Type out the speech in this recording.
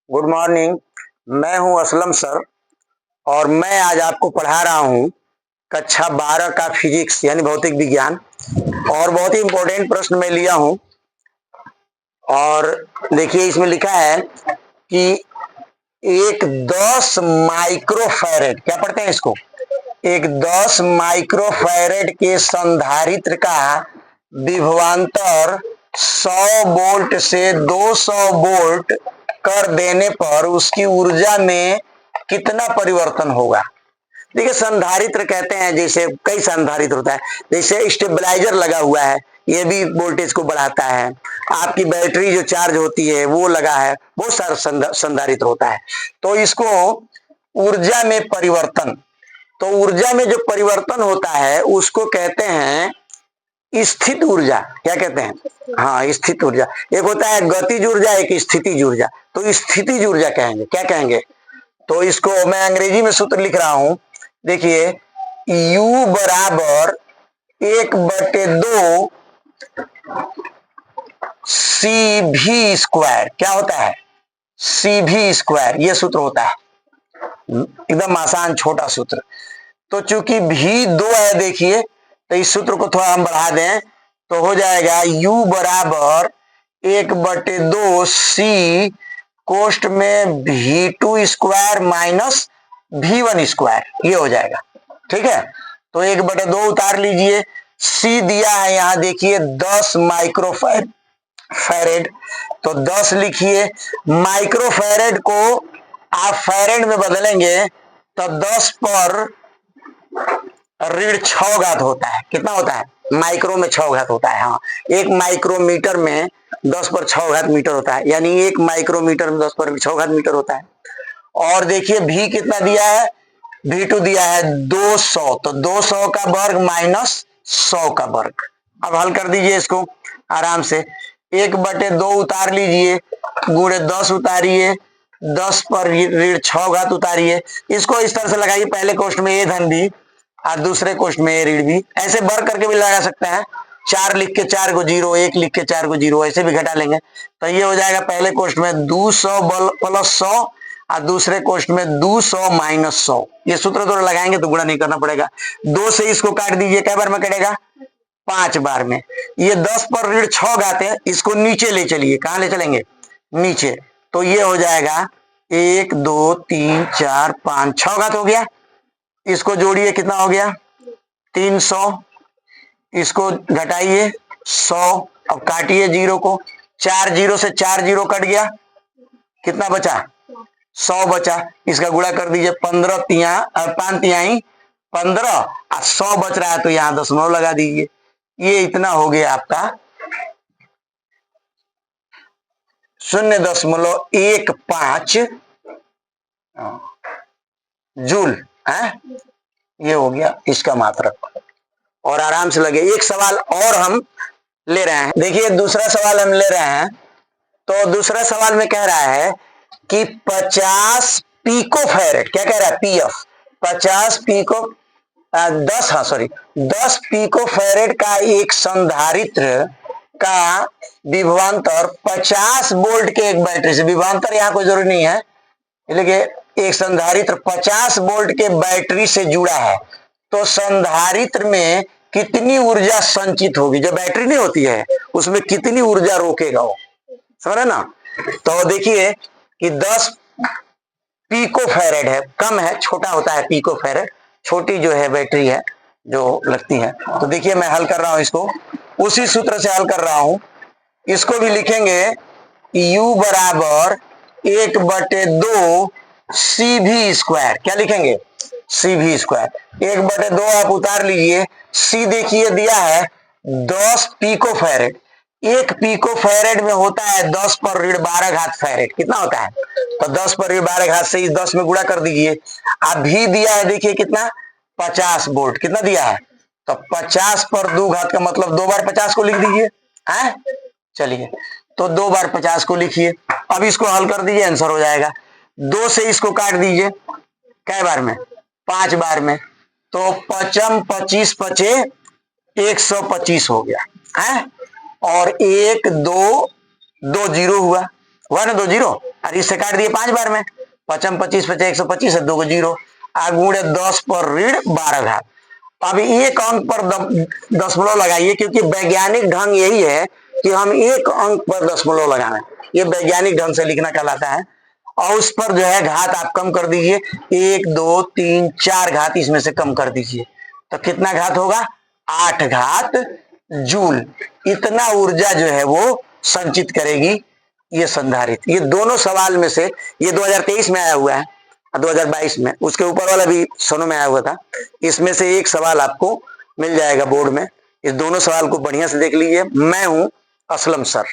Good morning. मैं हूं Aslam sir और मैं आज आपको पढ़ा रहा हूं कक्षा 12 का फिजिक्स यानी भौतिक विज्ञान। और बहुत ही इंपॉर्टेंट प्रश्न मैं लिया हूं। और देखिए इसमें लिखा है कि एक 10 माइक्रोफैरेड, क्या पढ़ते हैं इसको, एक 10 माइक्रोफैरेड के संधारित्र का विभवांतर 100 वोल्ट से 200 वोल्ट कर देने पर उसकी ऊर्जा में कितना परिवर्तन होगा। देखिए संधारित्र कहते हैं, जैसे कई संधारित्र होता है, जैसे स्टेबलाइजर लगा हुआ है, ये भी वोल्टेज को बढ़ाता है। आपकी बैटरी जो चार्ज होती है वो लगा है, बहुत सारा संधारित्र होता है। तो इसको ऊर्जा में परिवर्तन, तो ऊर्जा में जो परिवर्तन होता है उसको कहते हैं स्थित ऊर्जा। क्या कहते हैं? हाँ, स्थित ऊर्जा। एक होता है गतिज ऊर्जा, एक स्थितिज ऊर्जा। तो स्थितिज ऊर्जा कहेंगे, क्या कहेंगे? तो इसको मैं अंग्रेजी में सूत्र लिख रहा हूं। देखिए U बराबर 1/2 CV स्क्वायर। क्या होता है? CV स्क्वायर, ये सूत्र होता है, एकदम आसान छोटा सूत्र। तो चूंकि भी 2 है, देखिए तो इस सूत्र को थोड़ा हम बढ़ा दें तो हो जाएगा U बराबर 1/2 C कोष्ट में V2 square minus V1 square, ये हो जाएगा। ठीक है, तो 1/2 उतार लीजिए। C दिया है यहाँ, देखिए 10 माइक्रोफैरेड, तो 10 लिखिए। माइक्रोफैरेड को आप फैरेड में बदलेंगे तो 10 पर ऋण 6 घात होता है। कितना होता है? माइक्रो में 6 घात होता है। हाँ, एक माइक्रोमीटर में 10 पर 6 घात मीटर होता है, यानी एक माइक्रोमीटर में 10 पर 6 घात मीटर होता है। और देखिए भी कितना दिया है? V2 दिया है 200, तो 200 का वर्ग माइनस 100 का वर्ग। अब हल कर दीजिए इसको आराम से। 1/2 उतार लीजिए, गुणे 10 उतारिए, 10 पर ऋण 6 घात उतारिए। इसको इस तरह से लगाइए, पहले क्वेश्चन में ए धन भी और दूसरे क्वेश्चन में ए ऋण भी, ऐसे वर्ग करके भी लगा सकते हैं। 4 लिख के 4 को 0, 1 लिख के 4 को 0, ऐसे भी घटा लेंगे। तो ये हो जाएगा पहले क्वेश्चन में 200 प्लस 100 और दूसरे क्वेश्चन में 200 माइनस 100। ये सूत्र थोड़ा लगाएंगे तो गुणा नहीं करना पड़ेगा। 2 से इसको काट दीजिए, कै बार में कटेगा? 5 बार में। ये 10 पर ऋण 6 घात है, इसको नीचे ले चलिए। कहां ले चलेंगे? नीचे। तो ये हो जाएगा 1 2 3 4 5, 6 घात हो गया। इसको जोड़िए, कितना हो गया? 300। इसको घटाइए 100, अब काटिए 0 को। 4 0 से 4 0 कट गया, कितना बचा? 100 बचा। इसका गुणा कर दीजिए, 15 5 तिहाई 15 और 100 बच रहा है तो यहां दशमलव लगा दीजिए। ये इतना हो गया आपका 0.15 जूल है। ये हो गया इसका मात्रक। और आराम से लगे। एक सवाल और हम ले रहे हैं, देखिए दूसरा सवाल हम ले रहे हैं। तो दूसरा सवाल में कह रहा है कि 50 पिको फैरेड, क्या कह रहा है? पीएफ 50 पिको 10, हाँ सॉरी 10 पिको फैरेड का एक संधारित्र का विभवांतर 50 वोल्ट के एक बैटरी से, विभवांतर यहाँ कोई जरूरी नहीं है, लेकिन एक संधारित्र 50 वोल्ट के बैटरी से जुड़ा है। तो संधारित्र में कितनी ऊर्जा संचित होगी? जो बैटरी नहीं होती है उसमें कितनी ऊर्जा रोकेगा वो, समझ ना? तो देखिए कि 10 पिको फैरेड है, कम है, छोटा होता है पिको फैरेड, छोटी जो है बैटरी है जो लगती है। तो देखिए मैं हल कर रहा हूं इसको, उसी सूत्र से हल कर रहा हूं। इसको भी लिखेंगे U बराबर 1/2 CV स्क्वायर। क्या लिखेंगे? CV square. 1/2 आप उतार लीजिए। C देखिए दिया है 10 पिको फैरेड। एक पिको फैरेड में होता है 10 पर ऋण 12 घात फैरेड। कितना होता है? तो 10 पर ऋण 12 घात से इस 10 में गुणा कर दीजिए। अब भी दिया है, देखिए कितना? 50 वोल्ट। कितना दिया है? तो 50 पर 2 घात का मतलब 2 बार 50 को लिख दीजिए। है, चलिए तो 2 बार 50 को लिखिए। अब इसको हल कर दीजिए, आंसर हो जाएगा। 2 से इसको काट दीजिए, कै बार में? 5 बार में। तो 55 25 पचे 125 हो गया है। और 1 2 2 0 हुआ। 1 2 0 और इससे काट दिए 5 बार में, 5 25 5 125 है, 2 जीरो, गुणे 10 पर ऋण 12 घात। अब एक अंक पर दशमलव लगाइए, क्योंकि वैज्ञानिक ढंग यही है कि हम एक अंक पर दशमलव लगाना, ये वैज्ञानिक ढंग से लिखना कहलाता है। और उस पर जो है घात आप कम कर दीजिए, 1 2 3 4 घात इसमें से कम कर दीजिए, तो कितना घात होगा, 8 घात जूल। इतना ऊर्जा जो है वो संचित करेगी ये संधारित्र। ये दोनों सवाल में से, ये 2023 में आया हुआ है, 2022 में, उसके ऊपर वाला भी सोनो में आया हुआ था, इसमें से एक सवाल आपको मिल जाएगा बोर्ड में। इस दोनों सवाल को बढ़िया से देख लीजिए। मैं हूं असलम सर।